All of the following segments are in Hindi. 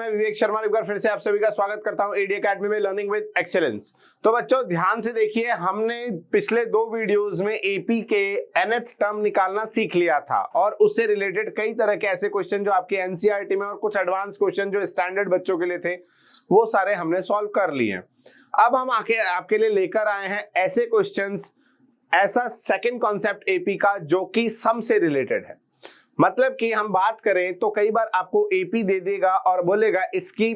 मैं विवेक शर्मा एक बार फिर से आप सभी का स्वागत करता हूं एडी एकेडमी में लर्निंग विद एक्सीलेंस। तो बच्चों ध्यान से देखिए, हमने पिछले दो वीडियोस में एपी के nth टर्म निकालना सीख लिया था और उससे रिलेटेड कई तरह के ऐसे क्वेश्चन जो आपके एनसीईआरटी में और कुछ एडवांस क्वेश्चन जो स्टैंडर्ड बच्चों के लिए थे वो सारे हमने सॉल्व कर लिए। अब हम आके आपके लिए लेकर आए हैं ऐसे क्वेश्चंस, ऐसा सेकंड कॉन्सेप्ट एपी का जो कि सम से रिलेटेड है। मतलब कि हम बात करें तो कई बार आपको एपी दे देगा और बोलेगा इसकी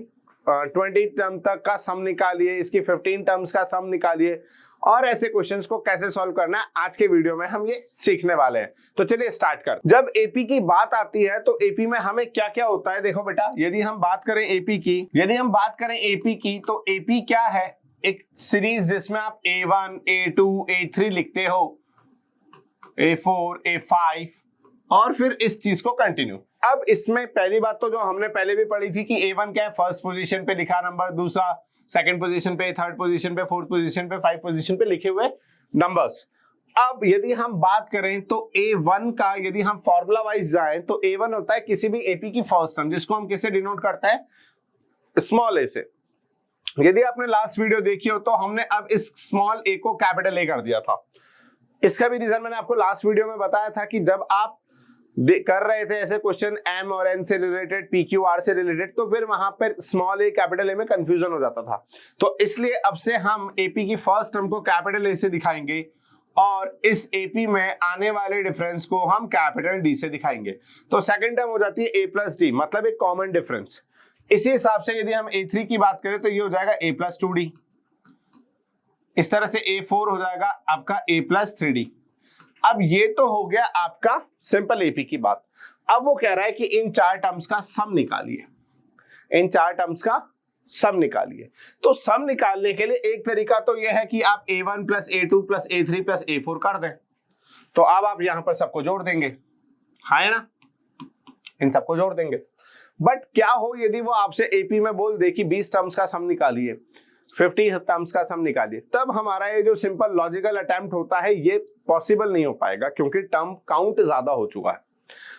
20 टर्म तक का सम निकालिए, इसकी 15 टर्म्स का सम निकालिए, और ऐसे क्वेश्चंस को कैसे सॉल्व करना है आज के वीडियो में हम ये सीखने वाले हैं। तो चलिए स्टार्ट कर। जब एपी की बात आती है तो एपी में हमें क्या क्या होता है, देखो बेटा, यदि हम बात करें एपी की तो एपी क्या है, एक सीरीज जिसमें आप A1, A2, A3 लिखते हो, A4, A5 और फिर इस चीज को कंटिन्यू। अब इसमें पहली बात तो जो हमने पहले भी पढ़ी थी कि A1 क्या है, फर्स्ट पोजीशन पे लिखा नंबर, दूसरा सेकंड पोजीशन पे, थर्ड पोजीशन पे, फोर्थ पोजीशन पे, 5 पोजीशन पे लिखे हुए नंबर्स। अब यदि हम बात करें तो A1 का यदि हम फॉर्मूला वाइज जाएं तो A1 होता है किसी भी एपी की फर्स्ट टर्म, जिसको हम किससे डिनोट करते हैं, स्मॉल ए से। यदि आपने लास्ट वीडियो देखी हो तो हमने अब इस स्मॉल ए को कैपिटल ए कर दिया था। इसका भी रीजन मैंने आपको लास्ट वीडियो में बताया था कि जब आप कर रहे थे ऐसे क्वेश्चन एम और एन से रिलेटेड, पी क्यू आर से रिलेटेड, तो फिर वहां पर स्मॉल ए कैपिटल ए में कंफ्यूजन हो जाता था। तो इसलिए अब से हम एपी की फर्स्ट टर्म को कैपिटल ए से दिखाएंगे और इस एपी में आने वाले डिफरेंस को हम कैपिटल डी से दिखाएंगे। तो सेकंड टर्म हो जाती है ए प्लस डी, मतलब एक कॉमन डिफरेंस। इसी हिसाब से यदि हम A3 की बात करें तो ये हो जाएगा A प्लस 2D। इस तरह से A4 हो जाएगा आपका A प्लस 3D। अब ये तो हो गया आपका सिंपल एपी की बात। अब वो कह रहा है कि इन चार टर्म्स का सम निकालिए, इन चार टर्म्स का सम निकालिए। तो सम निकालने के लिए एक तरीका तो यह है कि आप A1 plus A2 plus A3 plus A4 कर दें। तो अब आप यहां पर सबको जोड़ देंगे, है ना, इन सबको जोड़ देंगे। बट क्या हो यदि वो आपसे एपी में बोल दे कि 20 टर्म्स का सम निकालिए, 50 टर्म्स का सम निकालिए, तब हमारा ये जो सिंपल लॉजिकल अटेम्प्ट होता है ये पॉसिबल नहीं हो पाएगा क्योंकि टर्म काउंट ज्यादा हो चुका है।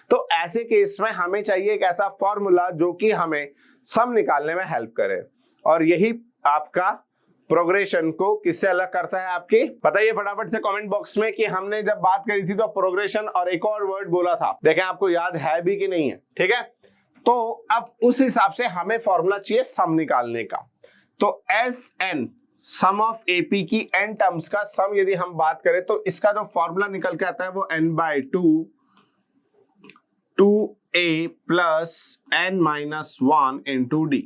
तो ऐसे केस में हमें चाहिए एक ऐसा फॉर्मूला जो कि हमें सम निकालने में हेल्प करे, और यही आपका प्रोग्रेशन को किससे अलग करता है, आपके बताइए फटाफट से कमेंट बॉक्स में कि हमने जब बात करी थी तो प्रोग्रेशन और एक और वर्ड बोला था, देखें आपको याद है भी कि नहीं है। ठीक है, तो अब उस हिसाब से हमें फॉर्मूला चाहिए सम निकालने का। तो SN सम ऑफ एपी की n टर्म्स का सम यदि हम बात करें तो इसका जो फॉर्मूला निकल के आता है वो n/2 2a plus n-1 into d।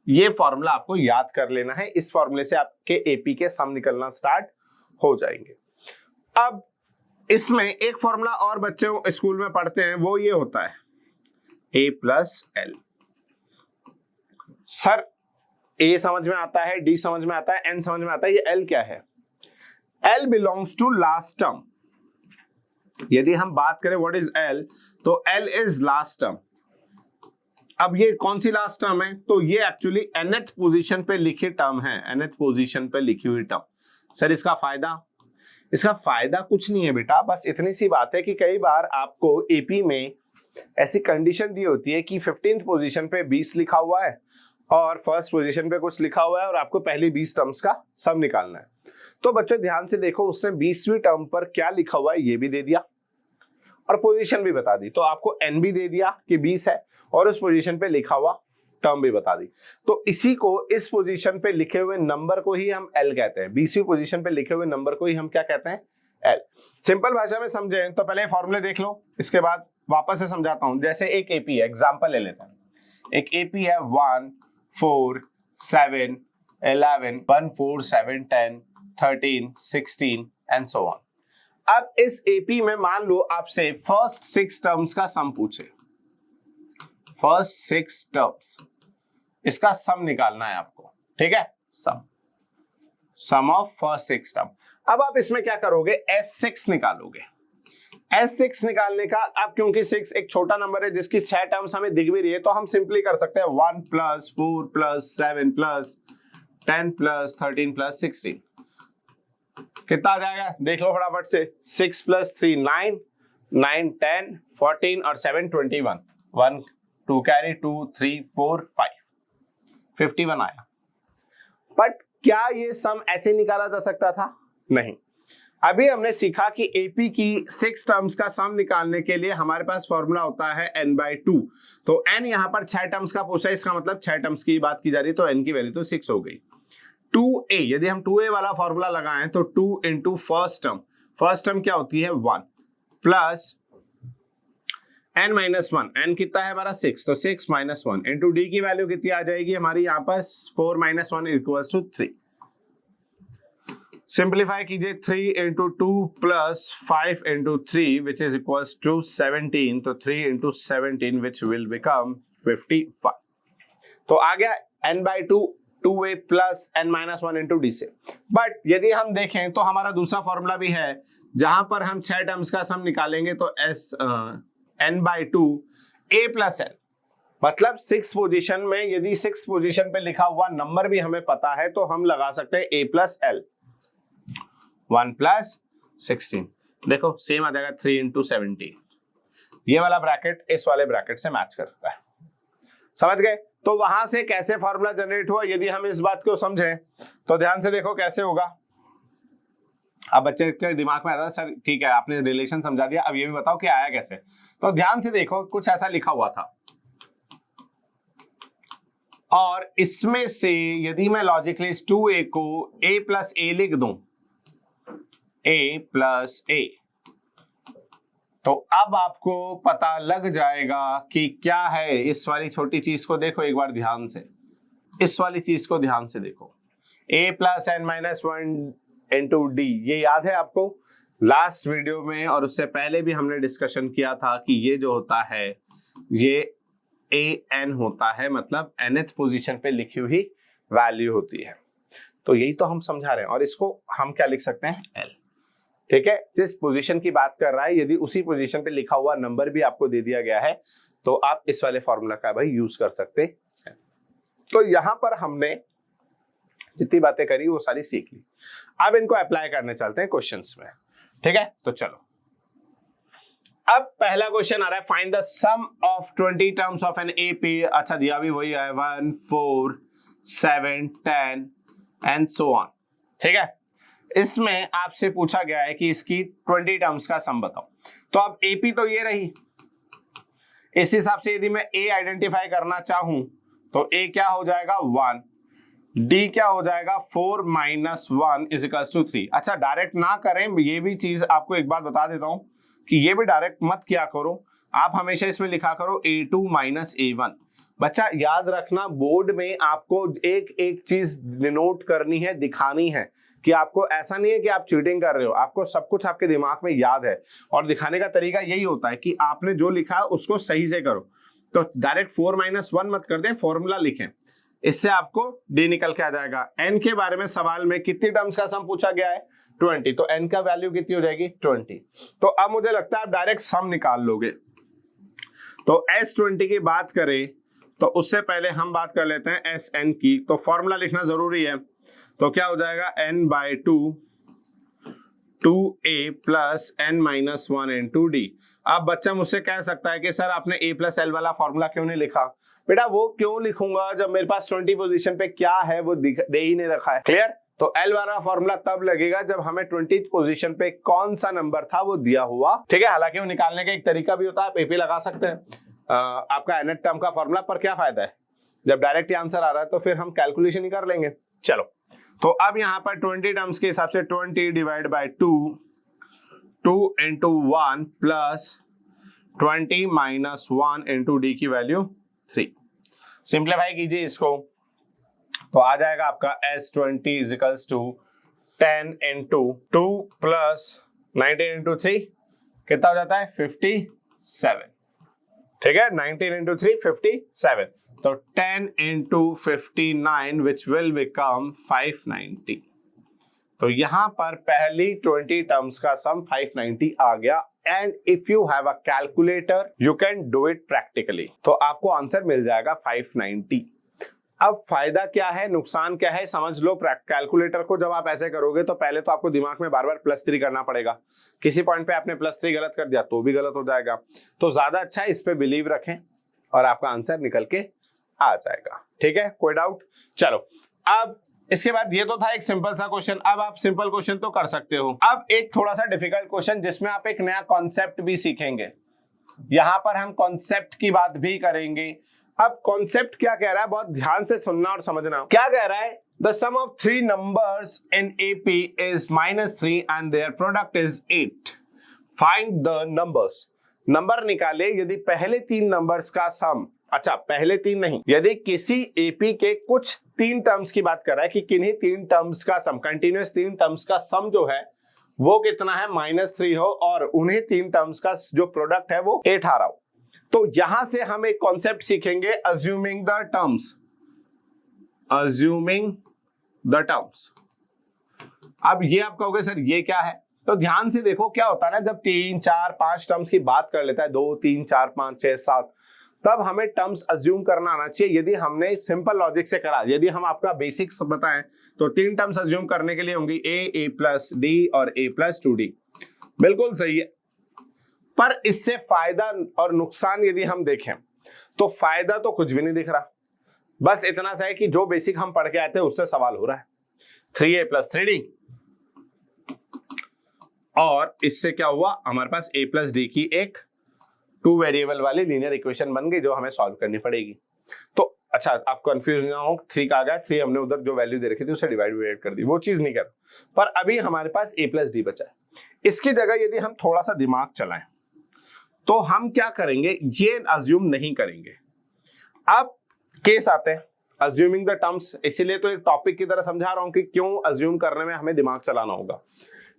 ये फॉर्मूला आपको याद कर लेना है, इस फॉर्मूले से आपके एपी के सम निकलना स्टार्ट हो जाएंगे। अब इसमें एक फॉर्मूला और बच्चे स्कूल में पढ़ते हैं, वो ये होता है A plus L. Sir A समझ में आता है, D समझ में आता है, N समझ में आता है, ये L क्या है? L belongs to last term. यदि हम बात करें व्हाट इज L, तो L इज लास्ट टर्म। अब ये कौन सी लास्ट टर्म है, तो ये एक्चुअली nth पोजीशन पे लिखी टर्म है, nth पोजीशन पे लिखी हुई टर्म। सर इसका फायदा कुछ नहीं है बेटा, बस इतनी सी बात है कि कई बार आपको एपी में ऐसी कंडीशन दी होती है कि 15th पोजीशन पे 20 लिखा हुआ है और फर्स्ट पोजीशन पे कुछ लिखा हुआ है और आपको पहली 20 टर्म्स का सम निकालना है। तो बच्चों ध्यान से देखो, उसने 20वीं टर्म पर क्या लिखा हुआ है ये भी दे दिया और पोजीशन भी बता दी। तो आपको n भी दे दिया कि 20 है और उस पोजीशन पे लिखा हुआ टर्म भी बता दी। तो इसी को, इस पोजीशन पे लिखे हुए नंबर को ही हम L कहते हैं। 20वीं पोजीशन पे लिखे हुए नंबर को ही हम क्या कहते हैं, L। सिंपल भाषा में समझें तो पहले फॉर्मूले देख लो, इसके बाद वापस से समझाता हूं। जैसे एक एपी है, एग्जांपल ले लेते हैं। एक एपी है 1 4 7 11 1 4 7 10 13 16 एंड सो ऑन। अब इस एपी में मान लो आपसे फर्स्ट 6 टर्म्स का सम पूछे, फर्स्ट 6 टर्म्स, इसका सम निकालना है आपको। ठीक है, सम ऑफ फर्स्ट 6 टर्म। अब आप इसमें क्या करोगे, S6 निकालोगे। S6 निकालने का, अब क्योंकि 6 एक छोटा नंबर है जिसकी 6 टर्म्स हमें दिख भी रही है, तो हम सिंपली कर सकते हैं 1 plus 4 plus 7 plus 10 plus 13 plus 16। कितना आ जाएगा देख लो फटाफट से, 6 प्लस 3 9 9 10 14 और 7 21 1 2 कैरी 2 3 4 5 51 आया। बट क्या ये सम ऐसे निकाला जा सकता था? नहीं। अभी हमने सीखा कि एपी की 6 टर्म्स का सम निकालने के लिए हमारे पास फॉर्मूला होता है n/2। तो n यहां पर 6 टर्म्स का पूछा है, इसका मतलब 6 टर्म्स की बात की जा रही है, तो n की वैल्यू तो 6 हो गई। 2a, यदि हम 2a वाला फॉर्मूला लगाएं तो 2 इंटू फर्स्ट टर्म क्या होती है 1 प्लस n-1, n कितना है हमारा 6, तो 6 - 1 इंटू d की वैल्यू कितनी आ जाएगी हमारी यहाँ पर 4 - 1 इक्वल्स टू 3। सिंप्लीफाई कीजिए 3 into 2 plus 5 into 3 which is equals to 17, तो 3 इंटू 17 विच विल बिकम 55। तो आ गया n/2 2a plus n-1 into D से। बट यदि हम देखें तो हमारा दूसरा फॉर्मूला भी है जहां पर हम 6 टर्म्स का सम निकालेंगे, तो n/2 a प्लस n, मतलब 6 पोजीशन में यदि 6 पोजीशन पे लिखा हुआ नंबर भी हमें पता है तो हम लगा सकते हैं a प्लस l 1 प्लस 16। देखो सेम आ जाएगा 3 इंटू 17। ये वाला ब्रैकेट इस वाले ब्रैकेट से मैच करता है, समझ गए? तो वहां से कैसे फॉर्मूला जनरेट हुआ, यदि हम इस बात को समझें तो ध्यान से देखो कैसे होगा। अब बच्चे के दिमाग में आता है सर ठीक है आपने रिलेशन समझा दिया, अब ये भी बताओ कि आया कैसे। तो ध्यान से देखो कुछ ऐसा लिखा हुआ था और इसमें से यदि मैं लॉजिकली इस 2a को a प्लस a लिख दूं, a प्लस a, तो अब आपको पता लग जाएगा कि क्या है। इस वाली छोटी चीज को देखो एक बार ध्यान से, इस वाली चीज को ध्यान से देखो, a plus n-1 into D, ये याद है आपको? लास्ट वीडियो में और उससे पहले भी हमने डिस्कशन किया था कि ये जो होता है ये an होता है, मतलब nth पोजीशन पे लिखी हुई वैल्यू होती है। तो यही तो हम समझा रहे हैं और इसको हम क्या लिख सकते हैं l, ठीक है? जिस पोजीशन की बात कर रहा है यदि उसी पोजीशन पे लिखा हुआ नंबर भी आपको दे दिया गया है तो आप इस वाले फॉर्मूला का भाई यूज कर सकते हैं। तो यहां पर हमने जितनी बातें करी वो सारी सीख ली, अब इनको अप्लाई करने चलते हैं क्वेश्चंस में, ठीक है? तो चलो अब पहला क्वेश्चन आ रहा है, find the sum of 20 terms of an AP. अच्छा दिया भी वही है 1 4 7 10 एंड सो ऑन, ठीक है? इसमें आपसे पूछा गया है कि इसकी 20 टर्म्स का सम बताओ। तो अब एपी तो ये रही, इस हिसाब से यदि मैं ए आइडेंटिफाई करना चाहूं तो ए क्या हो जाएगा 1, डी क्या हो जाएगा 4 - 1 इज इक्वल्स टू 3। अच्छा डायरेक्ट ना करें, ये भी चीज आपको एक बात बता देता हूं कि ये भी डायरेक्ट मत किया करो, आप हमेशा इसमें लिखा करो a2 - a1। बच्चा याद रखना बोर्ड में आपको एक एक चीज डिनोट करनी है, दिखानी है, कि आपको ऐसा नहीं है कि आप चीटिंग कर रहे हो, आपको सब कुछ आपके दिमाग में याद है और दिखाने का तरीका यही होता है कि आपने जो लिखा है उसको सही से करो। तो डायरेक्ट 4 - 1 मत कर दें, फॉर्मूला लिखें, इससे आपको डी निकल के आ जाएगा। एन के बारे में सवाल में कितनी टर्म्स का सम पूछा गया है 20, तो एन का वैल्यू कितनी हो जाएगी 20। तो अब मुझे लगता है आप डायरेक्ट सम निकाल लोगे। तो S20 की बात करें तो उससे पहले हम बात कर लेते हैं SN की, तो फॉर्मूला लिखना जरूरी है। तो क्या हो जाएगा n/2 2a plus n-1 into D. अब बच्चा मुझसे कह सकता है कि सर आपने a प्लस l वाला फॉर्मूला क्यों नहीं लिखा? बेटा वो क्यों लिखूंगा जब मेरे पास 20 पोजीशन पे क्या है वो दे ही नहीं रखा है, क्लियर? तो L वाला फॉर्मूला तब लगेगा जब हमें 20th पोजीशन पे कौन सा नंबर था वो दिया हुआ, ठीक है? हालांकि वो निकालने का एक तरीका भी होता है, आप एपी लगा सकते हैं। आपका nth टर्म का फॉर्मूला, पर क्या फायदा है जब डायरेक्ट आंसर आ रहा है, तो फिर हम कैलकुलेशन ही कर लेंगे। चलो तो अब यहाँ पर 20 टर्म्स के हिसाब से 20 divide by 2 into 1 plus 20 - 1 into D की वैल्यू 3। सिंप्लीफाई कीजिए इसको तो आ जाएगा आपका S20 is equals to 10 into 2 plus 19 into 3 कितना हो जाता है 57, ठीक है? 19 इंटू 3 57, तो 10 इंटू 59 विच विल बिकम 590। तो यहां पर पहली 20 टर्म्स का सम 590 आ गया। And if you have a calculator you can do it practically, तो आपको आंसर मिल जाएगा 590। अब फायदा क्या है, नुकसान क्या है, समझ लो। कैलकुलेटर को जब आप ऐसे करोगे तो पहले तो आपको दिमाग में बार बार +3 करना पड़ेगा, किसी पॉइंट पे आपने +3 गलत कर दिया तो भी गलत हो जाएगा। तो ज्यादा अच्छा है इस पे बिलीव रखें और आपका आंसर निकल के आ जाएगा। ठीक है, कोई डाउट? चलो, अब इसके बाद ये तो था एक सिंपल सा क्वेश्चन। अब आप सिंपल क्वेश्चन तो कर सकते हो। अब एक थोड़ा सा डिफिकल्ट क्वेश्चन जिसमें आप एक नया कॉन्सेप्ट भी सीखेंगे। यहां पर हम कॉन्सेप्ट की बात भी करेंगे। अब कॉन्सेप्ट क्या कह रहा है, बहुत ध्यान से सुनना और समझना। क्या कह रहा है? The sum of 3 numbers in AP is -3 and their product is 8। Find the numbers. Number निकाले यदि पहले 3 नंबर्स का सम, अच्छा पहले 3 नहीं, यदि किसी एपी के कुछ 3 टर्म्स की बात कर रहा है कि किन्हीं 3 टर्म्स का सम, कंटिन्यूअस 3 टर्म्स का सम जो है वो कितना है, -3 हो, और उन्हीं 3 टर्म्स का जो प्रोडक्ट है वो 8 आ रहा हो। तो यहां से हम एक कॉन्सेप्ट सीखेंगे, assuming the terms. Assuming the terms. अब ये आप कहोगे सर ये क्या है? तो ध्यान से देखो क्या होता है ना, जब 3, 4, 5 टर्म्स की बात कर लेता है, 2, 3, 4, 5, 6, 7, तब हमें टर्म्स अज्यूम करना आना चाहिए। यदि हमने सिंपल लॉजिक से करा, यदि हम आपका बेसिक्स बताएं तो 3 टर्म्स अज्यूम करने के लिए होंगी a प्लस डी और a प्लस 2d। बिल्कुल सही है। पर इससे फायदा और नुकसान यदि हम देखें तो फायदा तो कुछ भी नहीं दिख रहा, बस इतना सा है कि जो बेसिक हम पढ़ के आए थे उससे सवाल हो रहा है, 3a प्लस 3d। और इससे क्या हुआ, हमारे पास a प्लस डी की एक 2 वेरिएबल वाली लीनियर इक्वेशन बन गई जो हमें सॉल्व करनी पड़ेगी। तो अच्छा, आप कंफ्यूज ना हो, 3 का आ गया, 3 हमने उधर जो वैल्यू दे रखी थी उसे डिवाइड कर दी, वो चीज नहीं कर। पर अभी हमारे पास a प्लस डी बचा है। इसकी जगह यदि हम थोड़ा सा दिमाग चलाएं तो हम क्या करेंगे, ये अज्यूम नहीं करेंगे। अब केस आते हैं अज्यूमिंग द टर्म्स, इसीलिए तो एक टॉपिक की तरह समझा रहा हूं कि क्यों अज्यूम करने में हमें दिमाग चलाना होगा।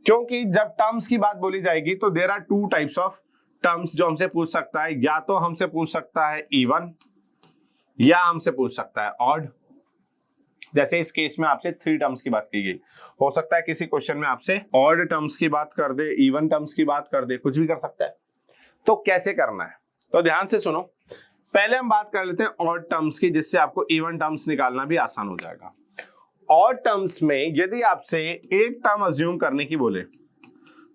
क्योंकि जब टर्म्स की बात बोली जाएगी तो there are 2 types of terms जो हमसे पूछ सकता है। या तो हमसे पूछ सकता है इवन, या हमसे पूछ सकता है ऑड। जैसे इस केस में आपसे 3 टर्म्स की बात की गई, हो सकता है किसी क्वेश्चन में आपसे ऑड टर्म्स की बात कर दे, इवन टर्म्स की बात कर दे, कुछ भी कर सकता है। तो कैसे करना है, तो ध्यान से सुनो। पहले हम बात कर लेते हैं ऑड टर्म्स की, जिससे आपको इवन टर्म्स निकालना भी आसान हो जाएगा। ऑड टर्म्स में यदि आपसे एक टर्म अज्यूम करने की बोले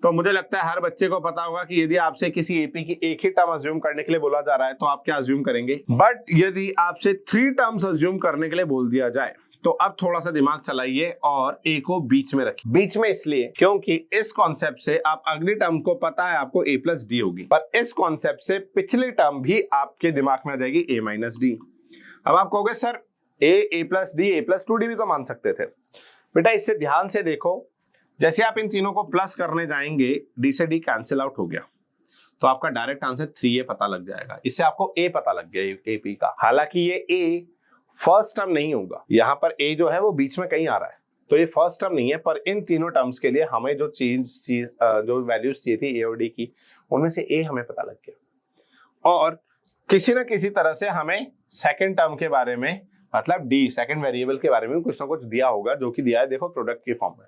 तो मुझे लगता है हर बच्चे को पता होगा कि यदि आपसे किसी एपी की एक ही टर्म अज्यूम करने के लिए बोला जा रहा है तो आप क्या अज्यूम करेंगे। बट यदि आपसे 3 टर्म्स अज्यूम करने के लिए बोल दिया जाए तो अब थोड़ा सा दिमाग चलाइए और ए को बीच में रखिए। बीच में इसलिए क्योंकि इस कॉन्सेप्ट से आप अगली टर्म को पता है आपको a प्लस डी होगी, पर इस कॉन्सेप्ट से पिछली टर्म भी आपके दिमाग में आ जाएगी a माइनस डी। अब आप कहोगे sir a plus D, a plus 2d भी तो मान सकते थे। बेटा इससे ध्यान से देखो, जैसे आप इन तीनों को प्लस करने जाएंगे d से d कैंसिल आउट हो गया तो आपका डायरेक्ट आंसर 3a पता लग जाएगा। इससे आपको a पता लग गया AP का। हालांकि ये a फर्स्ट टर्म नहीं होगा, यहाँ पर a जो है वो बीच में कहीं आ रहा है तो ये फर्स्ट टर्म नहीं है, पर इन तीनों टर्म्स के लिए हमें जो जो वैल्यूज चाहिए थी a और d की, उनमें से a हमें पता लग गया। और किसी ना किसी तरह से हमें सेकंड टर्म के बारे में, मतलब d सेकंड वेरिएबल के बारे में कुछ ना कुछ दिया होगा, जो कि दिया है देखो प्रोडक्ट की फॉर्म में,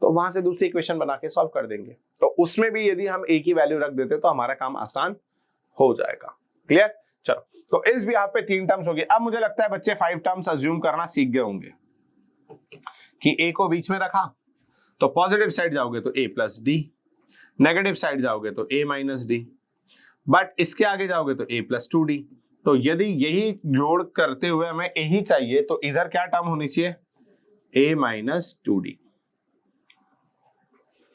तो वहां से दूसरी इक्वेशन बना के सॉल्व कर देंगे। तो उसमें भी यदि हम a की वैल्यू रख देते तो हमारा काम आसान हो जाएगा। क्लियर? चलो, तो इस भी यहाँ पे 3 टर्म्स हो गए। अब मुझे लगता है बच्चे 5 टर्म्स अज्यूम करना सीख गए होंगे कि a को बीच में रखा तो पॉजिटिव साइड जाओगे तो a plus D, negative side जाओगे तो a माइनस डी, बट इसके आगे जाओगे तो a प्लस 2d। तो यदि यही जोड़ करते हुए हमें a ही चाहिए तो इधर क्या टर्म होनी चाहिए, a माइनस 2d।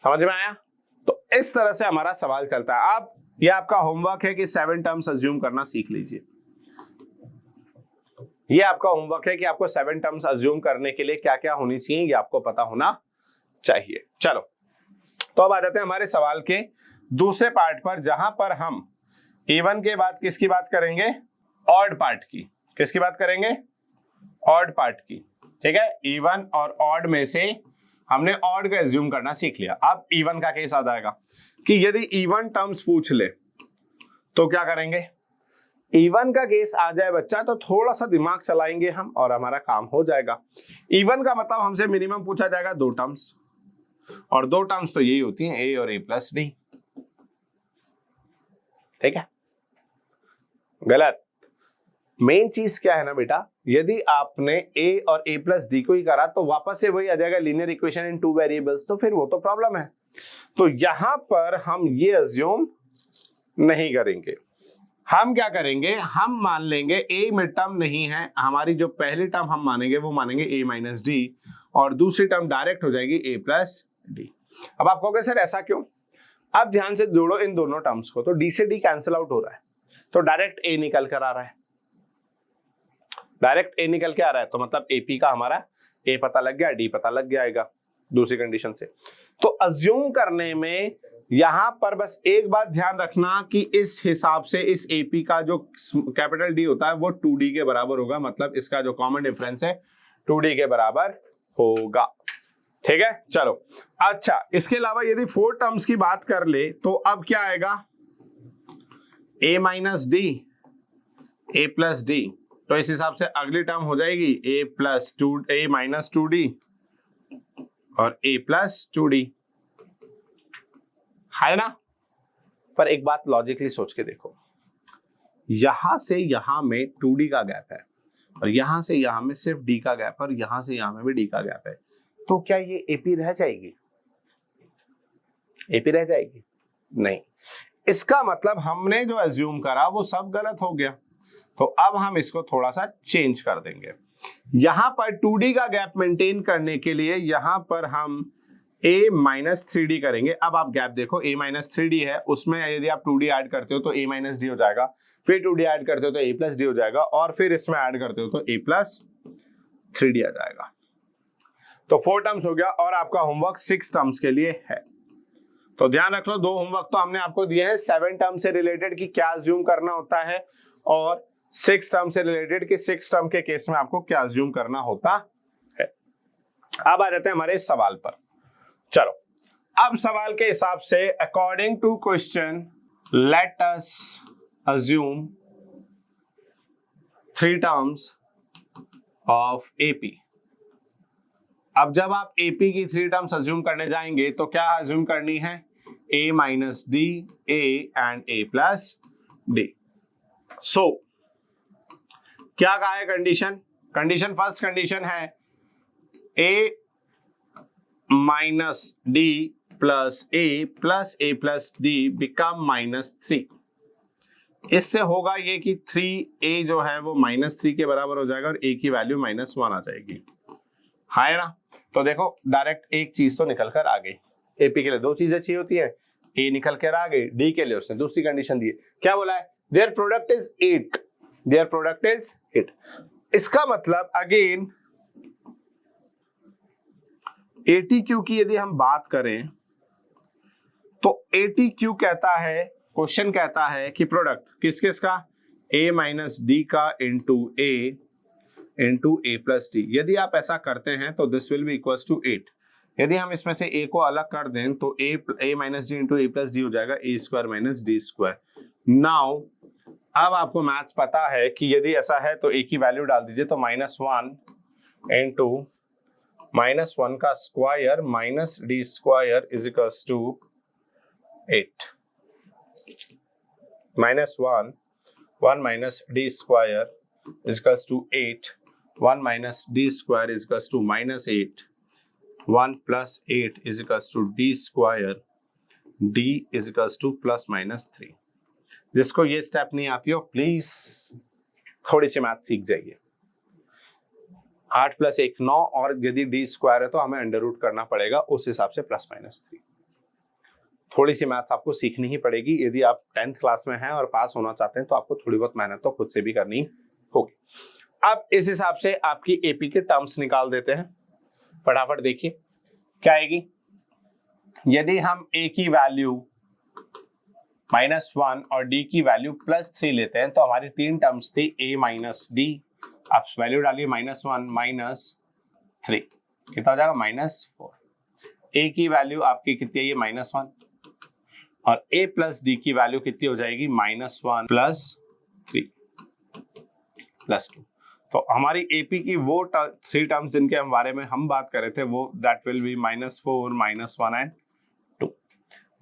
समझ में आया? तो इस तरह से हमारा सवाल चलता है। अब यह आपका होमवर्क है कि 7 टर्म्स अज्यूम करना सीख लीजिए। ये आपका होमवर्क है कि आपको 7 टर्म्स अज्यूम करने के लिए क्या क्या होनी चाहिए ये आपको पता होना चाहिए। चलो, तो अब आ जाते हैं हमारे सवाल के दूसरे पार्ट पर, जहां पर हम इवन के बाद किसकी बात करेंगे, ऑड पार्ट की। किसकी बात करेंगे? ऑड पार्ट की। ठीक है, इवन और ऑड में से हमने ऑड का अज्यूम करना सीख लिया। अब इवन का केस आ जाएगा कि यदि इवन टर्म्स पूछ ले तो क्या करेंगे। इवन का केस आ जाए बच्चा तो थोड़ा सा दिमाग चलाएंगे हम और हमारा काम हो जाएगा। इवन का मतलब हमसे मिनिमम पूछा जाएगा 2 टर्म्स, और 2 टर्म्स तो यही होती हैं a और a प्लस डी। ठीक है, गलत। मेन चीज क्या है ना बेटा, यदि आपने a और a प्लस डी को ही करा तो वापस से वही आ जाएगा लीनियर इक्वेशन इन 2 वेरिएबल्स, तो फिर वो तो प्रॉब्लम है। तो यहां पर हम ये अज्यूम नहीं करेंगे। हम क्या करेंगे, हम मान लेंगे ए में टर्म नहीं है, हमारी जो पहली टर्म हम मानेंगे वो मानेंगे ए माइनस डी, और दूसरी टर्म डायरेक्ट हो जाएगी ए प्लस डी। अब आप कहोगे सर ऐसा क्यों? अब ध्यान से जोड़ो इन दोनों टर्म्स को, तो डी से डी कैंसिल आउट हो रहा है, तो डायरेक्ट ए निकल कर आ रहा है, डायरेक्ट ए निकल के आ रहा है, तो मतलब एपी का हमारा ए पता लग गया, डी पता लग जाएगा दूसरी कंडीशन से। तो अज्यूम करने में यहां पर बस एक बात ध्यान रखना कि इस हिसाब से इस एपी का जो कैपिटल डी होता है वो 2d के बराबर होगा, मतलब इसका जो कॉमन डिफरेंस है 2d के बराबर होगा। ठीक है, चलो अच्छा, इसके अलावा यदि 4 टर्म्स की बात कर ले तो अब क्या आएगा, a minus D, A plus D, तो इस हिसाब से अगली टर्म हो जाएगी a माइनस 2d और a प्लस 2d, है ना। पर एक बात लॉजिकली सोच के देखो, यहां से यहां में 2d का गैप है और यहां से यहां में सिर्फ d का गैप है और यहां से यहां में भी d का गैप है, तो क्या ये एपी रह जाएगी? एपी रह जाएगी? नहीं। इसका मतलब हमने जो एज्यूम करा वो सब गलत हो गया, तो अब हम इसको थोड़ा सा चेंज कर देंगे। यहां पर 2d का गैप मेंटेन करने के लिए यहां पर हम a माइनस 3d करेंगे। अब आप गैप देखो, a माइनस 3d है, उसमें यदि आप 2d ऐड करते हो तो a माइनस डी हो जाएगा, फिर 2d ऐड करते हो तो a प्लस डी हो जाएगा, और फिर इसमें ऐड करते हो तो a प्लस 3d आ जाएगा। तो 4 टर्म्स हो गया और आपका होमवर्क 6 टर्म्स के लिए है। तो ध्यान रख लो, 2 होमवर्क तो हमने आपको दिए हैं 7 टर्म से रिलेटेड कि क्या अज्यूम करना होता है, और 6 टर्म से रिलेटेड कि 6 टर्म के केस में आपको क्या अज्यूम करना होता है। अब आ जाते हैं हमारे सवाल पर। चलो, अब सवाल के हिसाब से according to question let us assume 3 terms of AP. अब जब आप एपी की 3 टर्म्स अज्यूम करने जाएंगे तो क्या अज्यूम करनी है, a minus D, A and a plus D. So क्या कहा है कंडीशन? कंडीशन फर्स्ट कंडीशन है a minus D plus a plus D become minus 3। इससे होगा ये कि 3a जो है वो -3 के बराबर हो जाएगा और a की वैल्यू -1 आ जाएगी, है ना। तो देखो डायरेक्ट एक चीज तो निकल कर आ गई। एपी के लिए 2 चीजें चाहिए होती है, ए निकल कर आ गई, डी के लिए उसने दूसरी कंडीशन दी है, क्या बोला है, there product is 8, there product is 8। इसका मतलब अगेन ATQ की यदि हम बात करें तो ATQ कहता है, क्वेश्चन कहता है कि प्रोडक्ट किस किस का, a माइनस डी का इंटू a प्लस डी। यदि आप ऐसा करते हैं तो this will be equals to 8। यदि हम इसमें से a को अलग कर दें तो a minus D into a plus D हो जाएगा a square minus D square. Now अब आपको मैथ्स पता है कि यदि ऐसा है तो a की वैल्यू डाल दीजिए, तो -1 इंटू -1 का square minus D square is equals to 8। -1 minus D square is equals to 8, 1 minus d square is equals to -8, 1 plus 8 is equals to d square, d is equals to +-3। जिसको ये स्टेप नहीं आती हो प्लीज थोड़ी सी मैथ सीख जाइए। 8 + 1 9, और यदि d स्क्वायर है तो हमें अंडर रूट करना पड़ेगा, उस हिसाब से +-3। थोड़ी सी मैथ्स आपको सीखनी ही पड़ेगी। यदि आप 10th क्लास में हैं और पास होना चाहते हैं तो आपको थोड़ी बहुत मेहनत तो खुद से भी करनी होगी। अब इस हिसाब से आपकी एपी के टर्म्स निकाल देते हैं, फटाफट देखिए क्या आएगी। यदि हम a की वैल्यू -1 और d की वैल्यू +3 लेते हैं तो हमारी 3 टर्म्स थी a माइनस डी, आप वैल्यू डालिए -1 -3, कितना हो जाएगा -4। a की वैल्यू आपकी कितनी है, ये -1, और a प्लस डी की वैल्यू कितनी हो जाएगी, -1 + 3 + 2। तो हमारी एपी की वो 3 टर्म्स जिनके बारे में हम बात कर रहे थे वो दैट विल बी -4 -1 एंड 2।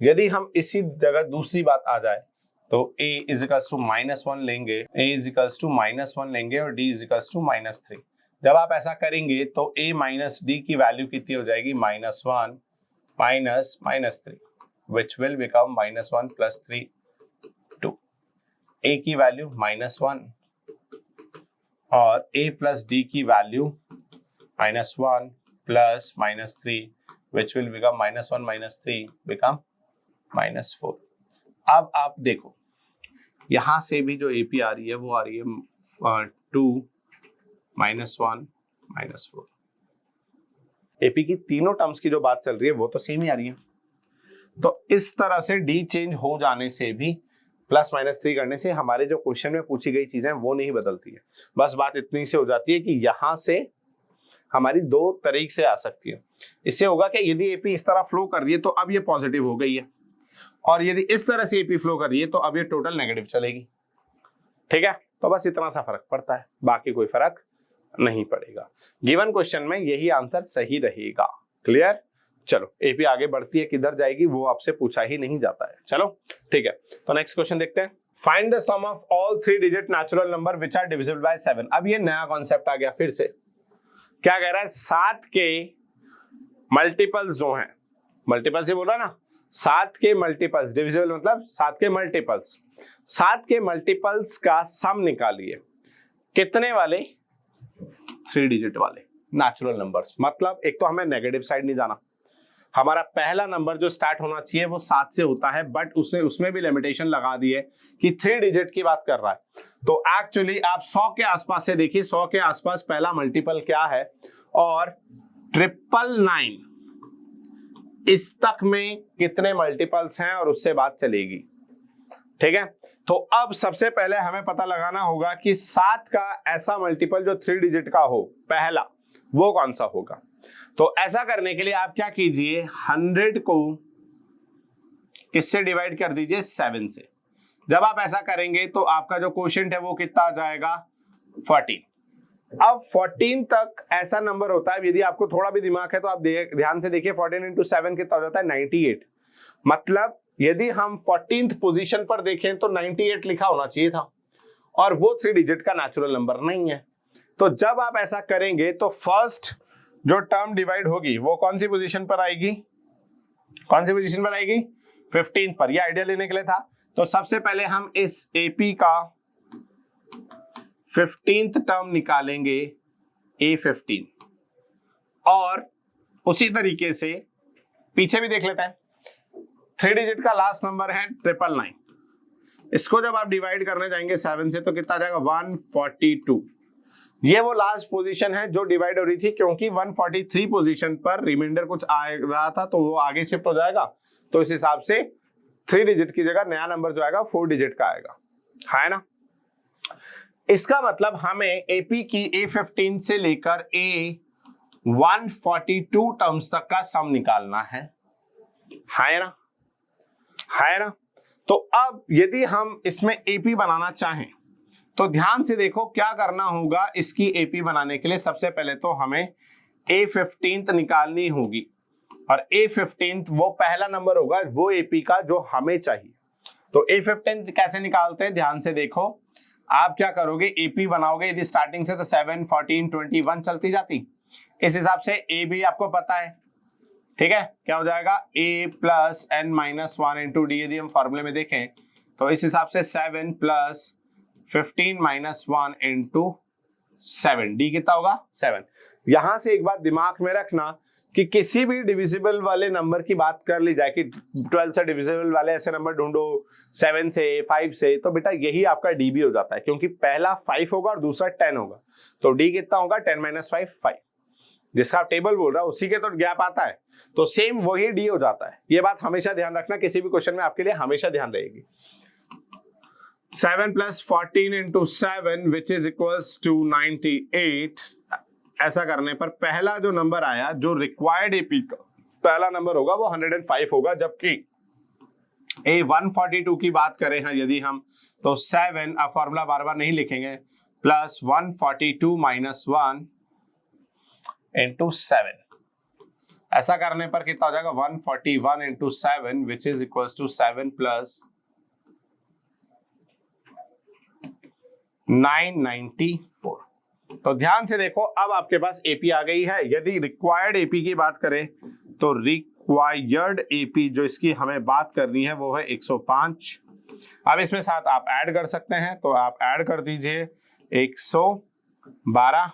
यदि हम इसी जगह दूसरी बात आ जाए तो a इज इक्वल्स टू -1 लेंगे, a इज इक्वल्स टू -1 लेंगे और d इज इक्वल्स टू -3। जब आप ऐसा करेंगे तो a माइनस डी की वैल्यू कितनी हो जाएगी, -1 -3, which will become -1 + 3 2। a की वैल्यू -1 और a प्लस d की value -1 plus -3 which will become -1 -3 become -4। अब आप देखो यहां से भी जो AP आ रही है वो आ रही है 2 -1 -4। AP की तीनों टर्म्स की जो बात चल रही है वो तो सेम ही आ रही है। तो इस तरह से D चेंज हो जाने से भी +-3 करने से हमारे जो क्वेश्चन में पूछी गई चीजें वो नहीं बदलती है। बस बात इतनी से हो जाती है कि यहां से हमारी दो तरीके से आ सकती है। इससे होगा कि यदि AP इस तरह फ्लो कर रही है तो अब ये पॉजिटिव हो गई है, और यदि इस तरह से AP फ्लो कर रही है तो अब ये टोटल नेगेटिव चलेगी। ठीक है, तो बस इतना सा फर्क पड़ता है, बाकी कोई फर्क नहीं पड़ेगा। गिवन क्वेश्चन में यही आंसर सही रहेगा। क्लियर? चलो AP आगे बढ़ती है, किधर जाएगी वो आपसे पूछा ही नहीं जाता है। चलो ठीक है, तो नेक्स्ट क्वेश्चन देखते हैं। Find the sum of all 3 digit natural number which are divisible by 7। अब ये नया कॉन्सेप्ट आ गया फिर से। क्या कह रहा है? 7 के मल्टीपल्स जो हैं, मल्टीपल्स ही बोल रहा है ना, 7 के मल्टीपल्स, डिविजिबल मतलब 7 के मल्टीपल्स, 7 के मल्टीपल्स का सम निकालिए। कितने वाले? 3 डिजिट वाले नेचुरल नंबर्स। मतलब एक तो हमें नेगेटिव साइड नहीं जाना, हमारा पहला नंबर जो स्टार्ट होना चाहिए वो 7 से होता है, बट उसमें भी लिमिटेशन लगा दी है कि 3 डिजिट की बात कर रहा है। तो एक्चुअली आप 100 के आसपास से देखिए, 100 के आसपास पहला मल्टीपल क्या है, और 999 इस तक में कितने मल्टीपल्स हैं और उससे बात चलेगी। ठीक है, तो अब सबसे पहले हमें पता लगाना होगा कि 7 का ऐसा मल्टीपल जो 3 डिजिट का हो पहला, वो कौन सा होगा। तो ऐसा करने के लिए आप क्या कीजिए, 100 को किससे डिवाइड कर दीजिए? 7 से। जब आप ऐसा करेंगे तो आपका जो क्वोशिएंट है वो कितना आ जाएगा? 14। अब 14 तक ऐसा नंबर होता है, यदि आपको थोड़ा भी दिमाग है तो आप ध्यान से देखिए, 14 × 7 कितना हो जाता है? 98। मतलब यदि हम 14th पोजीशन पर देखें तो 98 लिखा होना चाहिए था, और वो 3 डिजिट का नेचुरल नंबर नहीं है। तो जब आप ऐसा करेंगे तो फर्स्ट जो टर्म डिवाइड होगी वो कौन सी पोजीशन पर आएगी? कौन सी पोजीशन पर आएगी? 15 पर। ये आइडिया लेने के लिए था। तो सबसे पहले हम इस AP का 15th टर्म निकालेंगे, A15, और उसी तरीके से पीछे भी देख लेते हैं। 3 डिजिट का लास्ट नंबर है 999। इसको जब आप डिवाइड करने जाएंगे 7 से तो कितना आ जाएगा? 142। ये वो लास्ट पोजीशन है जो डिवाइड हो रही थी, क्योंकि 143 पोजीशन पर रिमाइंडर कुछ आ रहा था तो वो आगे शिफ्ट हो जाएगा। तो इस हिसाब से 3 डिजिट की जगह नया नंबर जो आएगा 4 डिजिट का आएगा, है ना। इसका मतलब हमें AP की A15 से लेकर A142 टर्म्स तक का सम निकालना है ना, है ना। तो अब यदि हम इसमें AP बनाना चाहें तो ध्यान से देखो क्या करना होगा। इसकी AP बनाने के लिए सबसे पहले तो हमें A15 निकालनी होगी, और A15 वो पहला नंबर होगा वो AP का जो हमें चाहिए। तो A15 कैसे निकालते हैं? ध्यान से देखो, आप क्या करोगे, AP बनाओगे यदि स्टार्टिंग से तो 7, 14, 21 चलती जाती। इस हिसाब से AB आपको पता है, ठीक है, क्या हो जाएगा? A + n-1 × D। यदि हम फॉर्मूले में देखें तो इस हिसाब से 7 + 15 - 1 × 7, D कितना होगा? 7। यहां से एक बात दिमाग में रखना कि किसी भी डिविजिबल वाले नंबर की बात कर ली जाए कि 12 से डिविजिबल वाले ऐसे नंबर ढूंढो 7 से 5 से, तो बेटा यही आपका D भी हो जाता है, क्योंकि पहला 5 होगा और दूसरा 10 होगा। तो D कितना होगा? 10 - 5 5। जिसका आप टेबल बोल रहा है उसी के तो गैप आता है, तो सेम वही D हो जाता है। ये बात हमेशा ध्यान रखना, किसी भी क्वेश्चन में आपके लिए हमेशा ध्यान रहेगी। 7 + 14 × 7 which is equals to 98। ऐसा करने पर पहला जो नंबर आया जो रिक्वायर्ड AP का पहला नंबर होगा वो 105 होगा, जबकि A142 की बात करें हैं यदि हम तो 7, अब फॉर्मूला बार बार नहीं लिखेंगे, + 142 - 1 × 7। ऐसा करने पर कितना हो जाएगा? 141 × 7 which is equals to 7 + 994। तो ध्यान से देखो, अब आपके पास AP आ गई है। यदि रिक्वायर्ड AP की बात करें तो रिक्वायर्ड AP जो इसकी हमें बात करनी है वो है 105। अब इसमें साथ आप ऐड कर सकते हैं, तो आप ऐड कर दीजिए 112,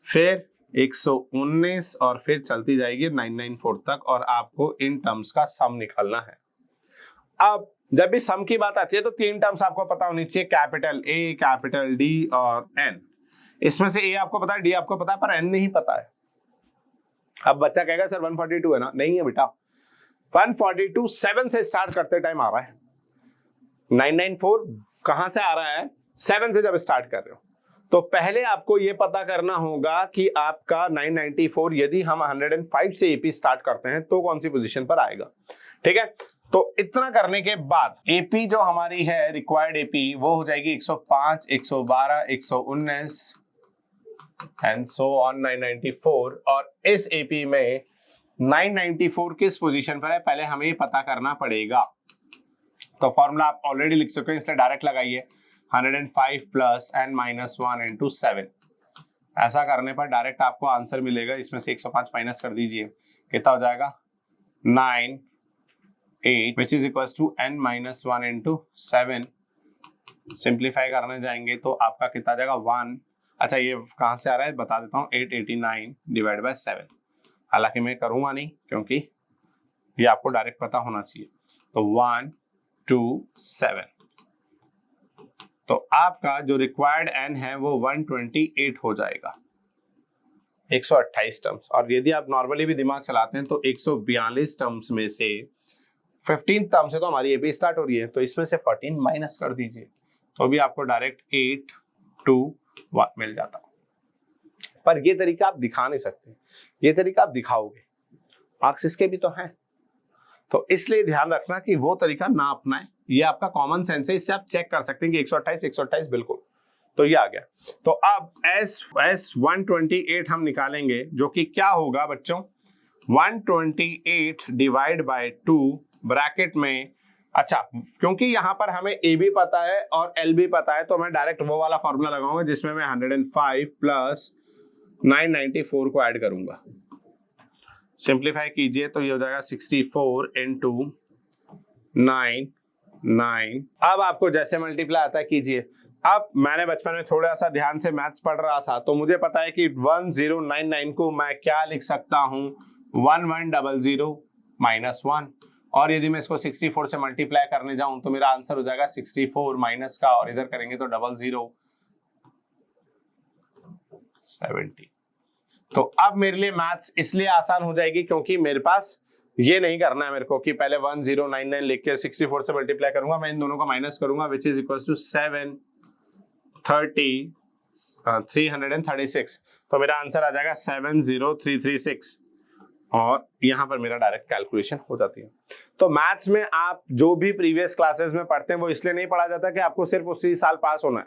फिर 119 और फिर चलती जाएगी 994 तक, और आपको इन टर्म्स का सम निकालना है। अब जब भी सम की बात आती है तो तीन टर्म्स आपको पता होनी चाहिए, कैपिटल ए, कैपिटल डी और एन। इसमें से ए आपको पता है, डी आपको पता है, पर एन नहीं पता है। अब बच्चा कहेगा सर 142 है ना, नहीं है बेटा, 142 7 से स्टार्ट करते टाइम आ रहा है, 994 कहां से आ रहा है, 7 से जब स्टार्ट कर रहे हो। तो पहले आपको ये पता करना होगा कि आपका 994 यदि हम 105 से एपी स्टार्ट करते हैं तो कौन सी पोजीशन पर आएगा। ठीक है, तो इतना करने के बाद एपी जो हमारी है, रिक्वायर्ड एपी, वो हो जाएगी 105, 112, 119 एंड सो ऑन 994। और इस एपी में 994 किस पोजीशन पर है, पहले हमें ये पता करना पड़ेगा। तो फॉर्मूला आप ऑलरेडी लिख चुके हैं, इसलिए डायरेक्ट लगाइए 105 प्लस n माइनस 1 इंटू 7। ऐसा करने पर डायरेक्ट आपको आंसर मिलेगा, इसमें से 105 माइनस कर दीजिए, कितना हो जाएगा 98 which is equal to n minus 1 into 7। Simplify करने जाएंगे तो आपका कितना जाएगा 1, अच्छा ये कहां से आ रहा है बता देता हूँ, 889 डिवाइड बाय 7। हालांकि मैं करूंगा नहीं क्योंकि ये आपको डायरेक्ट पता होना चाहिए। तो 127, तो आपका जो रिक्वायर्ड n है वो 128 हो जाएगा, 128 टर्म्स। और यदि आप नॉर्मली भी दिमाग चलाते हैं तो 142 टर्म्स में से 15 टर्म से तो हमारी एपी स्टार्ट हो रही है, तो इसमें से 14 माइनस कर दीजिए, तो भी आपको डायरेक्ट 821 मिल जाता। पर ये तरीका आप दिखा नहीं सकते, ये तरीका आप दिखाओगे, मार्क्स इसके भी तो हैं। तो इसलिए ध्यान रखना कि वो तरीका ना अपनाएं, ये आपका कॉमन सेंस है, इससे आप चेक कर सकते हैं कि 128 बिल्कुल। तो ये आ गया। तो अब S 128 हम निकालेंगे, जो कि क्या होगा बच्चों, 128 डिवाइड बाय 2 ब्रैकेट में। अच्छा, क्योंकि यहां पर हमें ए भी पता है और एल भी पता है, तो मैं डायरेक्ट वो वाला फॉर्मूला लगाऊंगा जिसमें मैं 105 प्लस 994 को ऐड करूंगा। सिंप्लीफाई कीजिए तो ये हो जाएगा 64 इंटू 9। अब आपको जैसे मल्टीप्लाई आता है कीजिए। अब मैंने बचपन में थोड़ा सा ध्यान से मैथ्स पढ़ रहा था, तो मुझे पता है कि 1099 को मैं क्या लिख सकता हूं, 1100 माइनस 1। और यदि मैं इसको 64 से मल्टीप्लाई करने जाऊं तो मेरा आंसर हो जाएगा 64 माइनस का, और इधर करेंगे तो 0070। तो अब मेरे लिए मैथ्स इसलिए आसान हो जाएगी क्योंकि मेरे पास ये नहीं करना है मेरे को कि पहले 1099 लिख के 64 से मल्टीप्लाई करूंगा, मैं इन दोनों को माइनस करूंगा, विच इज इक्वल टू 336। तो मेरा आंसर आ जाएगा 70336, और यहां पर मेरा डायरेक्ट कैलकुलेशन हो जाती है। तो मैथ्स में आप जो भी प्रीवियस क्लासेस में पढ़ते हैं वो इसलिए नहीं पढ़ा जाता कि आपको सिर्फ उसी साल पास होना है,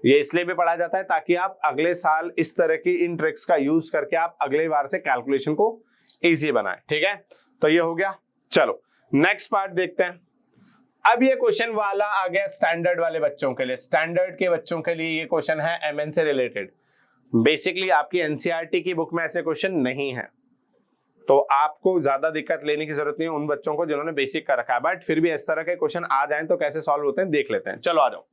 ये इसलिए भी पढ़ा जाता है ताकि आप अगले साल इस तरह की इन ट्रिक्स का यूज करके आप अगले बार से कैलकुलेशन को इजी बनाएं। ठीक है, तो ये हो गया। चलो नेक्स्ट पार्ट देखते हैं। अब ये क्वेश्चन वाला आ गया स्टैंडर्ड वाले बच्चों के लिए। स्टैंडर्ड के बच्चों के लिए ये क्वेश्चन है एमएन से रिलेटेड। बेसिकली आपकी एनसीईआरटी की बुक में ऐसे क्वेश्चन नहीं है, तो आपको ज्यादा दिक्कत लेने की जरूरत नहीं है उन बच्चों को जिन्होंने बेसिक कर रखा है, बट फिर भी इस तरह के क्वेश्चन आ जाएं तो कैसे सॉल्व होते हैं देख लेते हैं। चलो आ जाओ।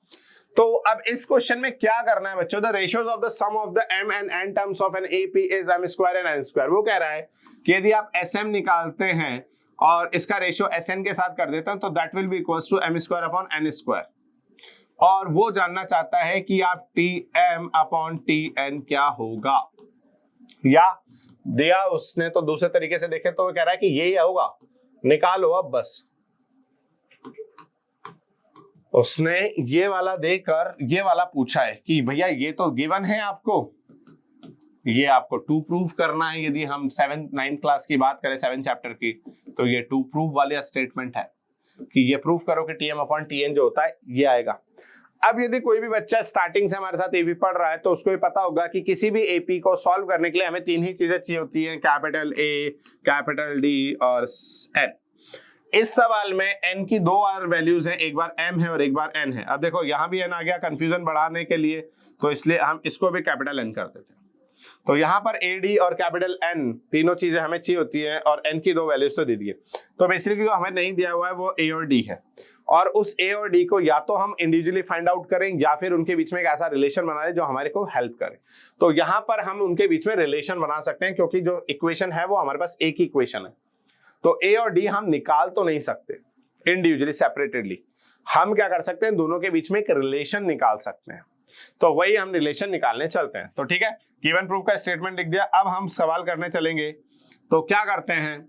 तो अब इस क्वेश्चन में क्या करना है बच्चों, the ratios of the sum of the m and n terms of an AP is m square and n square. वो कह रहा है कि यदि आप sm निकालते हैं और इसका रेशियो sn के साथ कर देते हैं तो that will be equals to m square upon n square, और वो जानना चाहता है कि आप tm अपॉन tn क्या होगा, या दिया उसने तो दूसरे तरीके से देखे तो वो कह रहा है कि यही होगा, निकालो अब बस। उसने ये वाला देकर ये वाला पूछा है कि भैया ये तो गिवन है आपको, ये आपको 2 प्रूव करना है। यदि हम 7-9 क्लास की बात करें 7 चैप्टर की, तो ये 2 प्रूव वाले स्टेटमेंट है कि ये प्रूव करो कि tm अपॉन tn जो होता है ये आएगा। अब यदि कोई भी बच्चा स्टार्टिंग से हमारे साथ एपी पढ़ रहा है तो उसको ये पता होगा कि किसी भी एपी को सॉल्व करने के लिए हमें 3 ही चीजें चाहिए होती हैं, कैपिटल ए, कैपिटल डी और एन। इस सवाल में n की 2 बार वैल्यूज हैं, एक बार m है और एक बार n है। अब देखो यहां भी n आ गया कंफ्यूजन बढ़ाने के लिए, तो इसलिए हम इसको भी कैपिटल n कर देते हैं। तो यहाँ पर ए डी और कैपिटल n तीनों चीजें हमें चाहिए होती हैं, और n की 2 वैल्यूज तो दे दिए। तो बेसिकली जो हमें नहीं दिया हुआ है वो a और d है, और उस ए और डी को या तो हम इंडिविजुअली फाइंड आउट करें या फिर उनके बीच में एक ऐसा रिलेशन बना लें जो हमारे को हेल्प करे। तो यहाँ पर हम उनके बीच में रिलेशन बना सकते हैं क्योंकि जो इक्वेशन है वो हमारे पास एक ही इक्वेशन है। तो ए और डी हम निकाल तो नहीं सकते इंडिविजुअली सेपरेटेडली, हम क्या कर सकते हैं, दोनों के बीच में एक रिलेशन निकाल सकते हैं। तो वही हम रिलेशन निकालने चलते हैं। तो ठीक है, गिवन प्रूफ का स्टेटमेंट लिख दिया। अब हम सवाल करने चलेंगे। तो क्या करते हैं,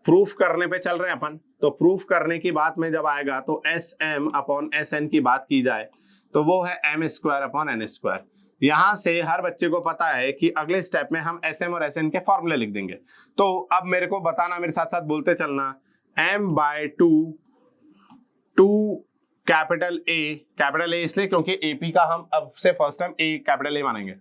प्रूफ करने पे चल रहे हैं अपन। तो प्रूफ करने की बात में जब आएगा तो S M upon S N की बात की जाए तो वो है M square upon N square. यहां से हर बच्चे को पता है कि अगले स्टेप में हम एस एम और एस एन के फॉर्मूले लिख देंगे। तो अब मेरे को बताना, मेरे साथ साथ बोलते चलना, M by two capital A इसलिए क्योंकि एपी का हम अब से first time A capital A मानेंगे,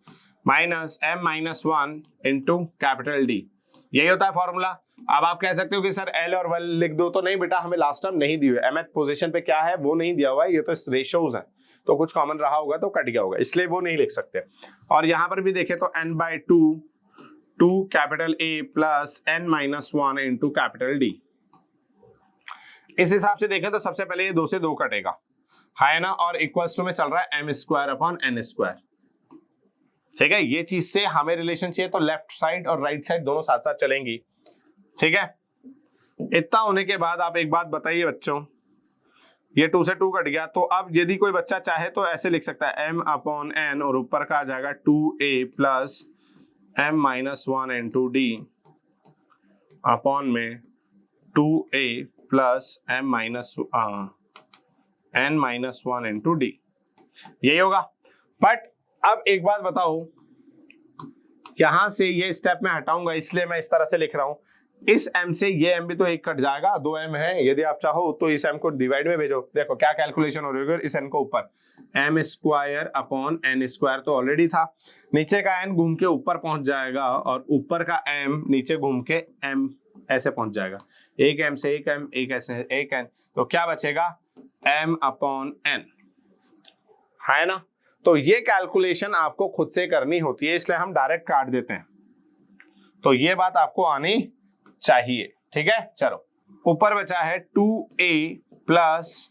minus M minus 1 into capital D. यही होता है फॉर्मूला। अब आप कह सकते हो कि सर एल और वेल लिख दो। तो नहीं बेटा, हमें लास्ट टाइम नहीं दी हुई, mth पोजीशन पे क्या है वो नहीं दिया हुआ है, ये तो रेशियोज है, तो कुछ कॉमन रहा होगा तो कट गया होगा, इसलिए वो नहीं लिख सकते। और यहां पर भी देखें तो n बाय टू कैपिटल ए plus n minus 1 into capital D. इस हिसाब से देखें तो सबसे पहले ये 2 से 2 कटेगा, है ना, और इक्वल्स टू में चल रहा है M square upon N square. ठीक है, ये चीज से हमें रिलेशन चाहिए तो लेफ्ट साइड और राइट साइड दोनों साथ साथ चलेंगी। ठीक है, इतना होने के बाद आप एक बात बताइए बच्चों, ये 2 से 2 कट गया। तो अब यदि कोई बच्चा चाहे तो ऐसे लिख सकता है m अपॉन n और ऊपर का आ जाएगा 2a plus m minus 1 into D upon में 2a plus m minus n minus 1 into D. यही होगा। बट अब एक बात बताओ, यहां से ये स्टेप में हटाऊंगा इसलिए मैं इस तरह से लिख रहा हूं, इस m से ये m भी तो एक कट जाएगा, 2m है। यदि आप चाहो तो इस m को डिवाइड में भेजो, देखो क्या कैलकुलेशन हो रही है। इस n को ऊपर m square upon n square तो ऑलरेडी था, नीचे का n घूम के ऊपर पहुंच जाएगा और ऊपर का m नीचे घूम के m ऐसे पहुंच जाएगा। एक m से एक m, एक ऐसे एक n, तो क्या बचेगा m अपॉन n, है ना। तो ये कैलकुलेशन आपको खुद से करनी होती है, इसलिए हम डायरेक्ट काट देते हैं। तो ये बात आपको आनी चाहिए। ठीक है, चलो ऊपर बचा है 2a plus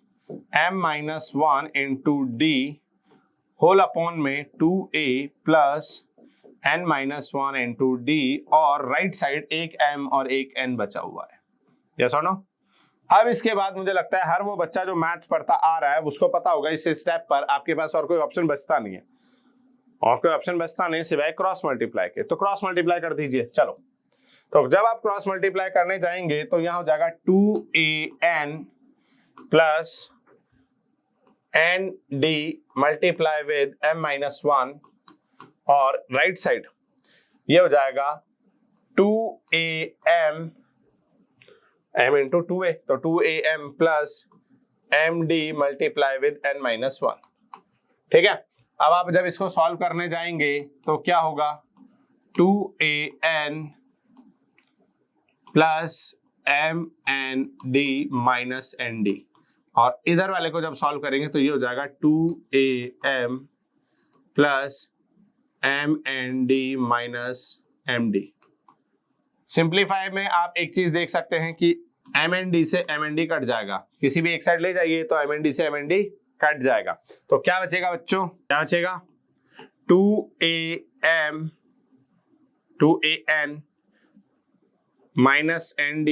m minus 1 into D whole upon में 2a plus n minus 1 into D, और राइट साइड एक m और एक n बचा हुआ है। यस और नो। अब इसके बाद मुझे लगता है हर वो बच्चा जो मैथ्स पढ़ता आ रहा है उसको पता होगा इस स्टेप पर आपके पास और कोई ऑप्शन बचता नहीं है, और कोई ऑप्शन बचता नहीं सिवाय क्रॉस मल्टीप्लाई के। तो क्रॉस मल्टीप्लाई कर दीजिए। चलो, तो जब आप क्रॉस मल्टीप्लाई करने जाएंगे तो यहां हो जाएगा 2an plus N D multiply with m minus 1, और राइट साइड ये हो जाएगा 2am m इंटू 2a, तो 2am plus md multiply with n minus 1। ठीक है, अब आप जब इसको सॉल्व करने जाएंगे तो क्या होगा 2an plus mnd minus nd, और इधर वाले को जब सॉल्व करेंगे तो ये हो जाएगा 2am plus mnd minus md। Simplify में आप एक चीज देख सकते हैं कि mnd से mnd कट जाएगा, किसी भी एक साइड ले जाइए तो mnd से mnd कट जाएगा। तो क्या बचेगा बच्चों, क्या बचेगा 2an minus nd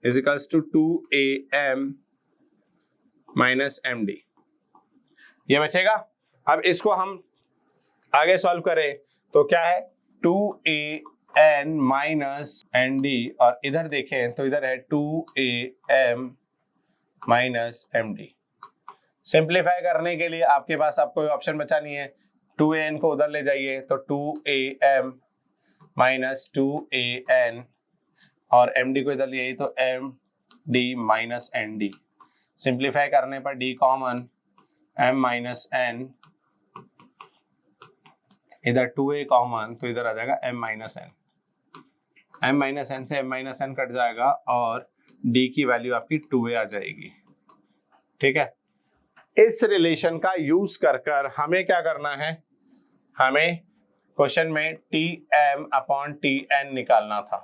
is equals to 2am minus md, ये बचेगा। अब इसको हम आगे सॉल्व करें तो क्या है 2an माइनस nd, और इधर देखें तो इधर है 2am माइनस md। सिंप्लीफाई करने के लिए आपके पास अब कोई ऑप्शन बचा नहीं है, 2an को उधर ले जाइए तो 2am माइनस 2an, और md को इधर ले आइए तो md माइनस nd। सिंप्लीफाई करने पर d common, m minus n, इधर 2a कॉमन तो इधर आ जाएगा m minus n, m minus n से m माइनस n कट जाएगा और d की वैल्यू आपकी 2a आ जाएगी। ठीक है, इस रिलेशन का यूज कर हमें क्या करना है, हमें क्वेश्चन में tm अपॉन tn निकालना था,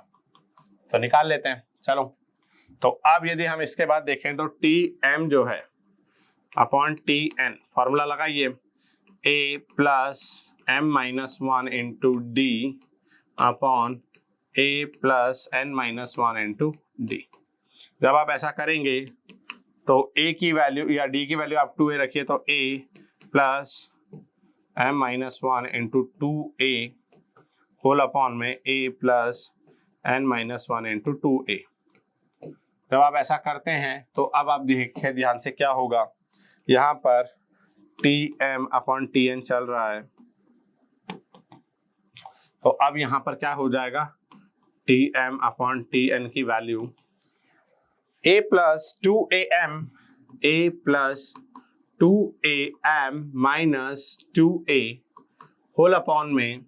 तो निकाल लेते हैं। चलो, तो अब यदि हम इसके बाद देखें तो टी एम जो है अपॉन टी एन, फॉर्मूला लगाइए, A plus M minus one into D upon A plus N minus one into D. जब आप ऐसा करेंगे तो ए की वैल्यू या डी की वैल्यू आप 2a रखिए, तो a plus M minus one into 2a whole upon में a plus N minus one into 2a। जब आप ऐसा करते हैं तो अब आप देखिए ध्यान से क्या होगा, यहाँ पर T M upon T N चल रहा है, तो अब यहाँ पर क्या हो जाएगा, T M upon T N की value a plus 2am, a plus 2am minus 2a whole upon में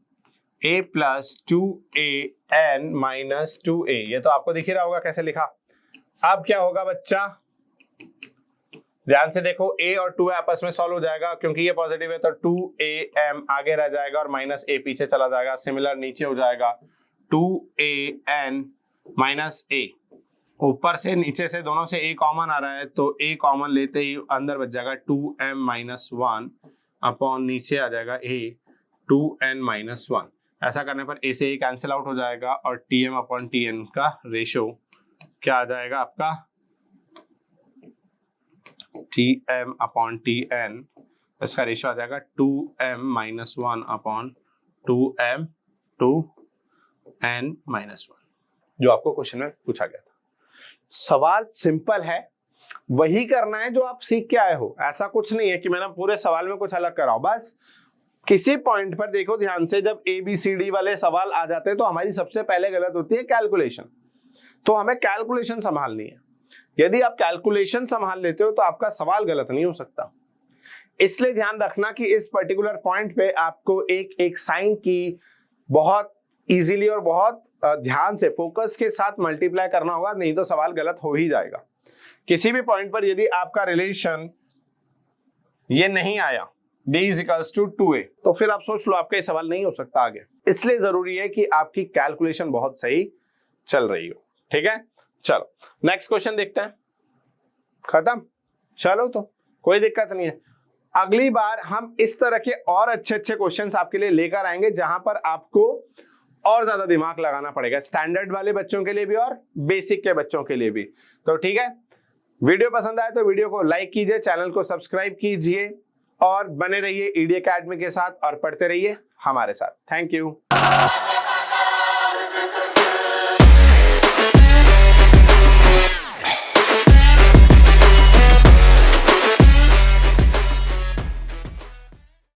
a plus 2an minus 2a। ये तो आपको दिख ही रहा होगा कैसे लिखा। अब क्या होगा बच्चा, ध्यान से देखो, a और 2 आपस में सॉल्व हो जाएगा, क्योंकि ये पॉजिटिव है तो 2am आगे रह जाएगा और माइनस a पीछे चला जाएगा। सिमिलर नीचे हो जाएगा 2an माइनस a, ऊपर से नीचे से दोनों से a कॉमन आ रहा है, तो a कॉमन लेते ही अंदर बच जाएगा 2m माइनस 1 अपॉन नीचे आ जाएगा a 2n माइनस 1। ऐसा करने पर a से a कैंसिल आउट हो जाएगा और tm अपॉन tn का रेशो क्या आ जाएगा आपका, tm अपॉन tn, इसका रेशो आ जाएगा 2m minus 1 upon 2m 2n minus 1, जो आपको क्वेश्चन में पूछा गया था। सवाल सिंपल है, वही करना है जो आप सीख के आए हो। ऐसा कुछ नहीं है कि मैंने पूरे सवाल में कुछ अलग कराओ। बस किसी पॉइंट पर देखो ध्यान से, जब ए बी सी डी वाले सवाल आ जाते हैं तो हमारी सबसे पहले गलत होती है कैलकुलेशन। तो हमें कैलकुलेशन संभालनी है। यदि आप कैलकुलेशन संभाल लेते हो तो आपका सवाल गलत नहीं हो सकता। इसलिए ध्यान रखना कि इस पर्टिकुलर पॉइंट पे आपको एक एक साइन की बहुत इजीली और बहुत ध्यान से फोकस के साथ मल्टीप्लाई करना होगा, नहीं तो सवाल गलत हो ही जाएगा। किसी भी पॉइंट पर यदि आपका रिलेशन ये नहीं आया d इक्वल्स टू 2a, तो फिर आप सोच लो आपका ये सवाल नहीं हो सकता आगे। इसलिए जरूरी है कि आपकी कैलकुलेशन बहुत सही चल रही हो। ठीक है, चलो नेक्स्ट क्वेश्चन देखते हैं। खत्म, चलो तो कोई दिक्कत नहीं है। अगली बार हम इस तरह के और अच्छे अच्छे क्वेश्चंस आपके लिए लेकर आएंगे, जहां पर आपको और ज्यादा दिमाग लगाना पड़ेगा, स्टैंडर्ड वाले बच्चों के लिए भी और बेसिक के बच्चों के लिए भी। तो ठीक है, वीडियो पसंद आए तो वीडियो को लाइक कीजिए, चैनल को सब्सक्राइब कीजिए और बने रहिए ईडी एकेडमी के साथ और पढ़ते रहिए हमारे साथ। Thank you.